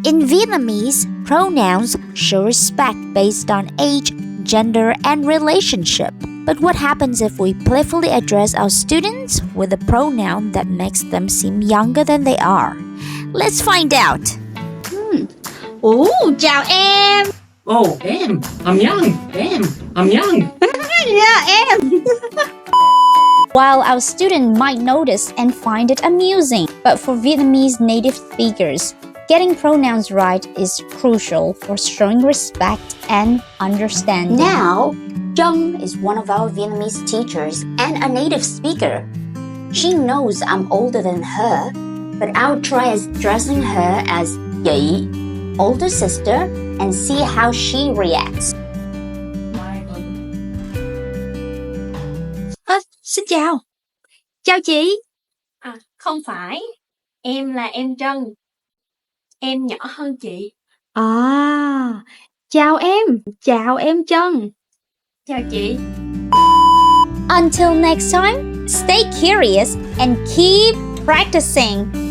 In Vietnamese, pronouns show respect based on age, gender, and relationship. But what happens if we playfully address our students with a pronoun that makes them seem younger than they are? Let's find out. Chào em. Oh, em, I'm young. Em, I'm young. Yeah, em. While our student might notice and find it amusing, but for Vietnamese native speakers, getting pronouns right is crucial for showing respect and understanding. Now, Jung is one of our Vietnamese teachers and a native speaker. She knows I'm older than her, but I'll try addressing her as chị, older sister, and see how she reacts. Xin chào. Chào chị. Không phải. Em là em Trân. Em nhỏ hơn chị. Chào em. Chào em Trân. Chào chị. Until next time, stay curious and keep practicing.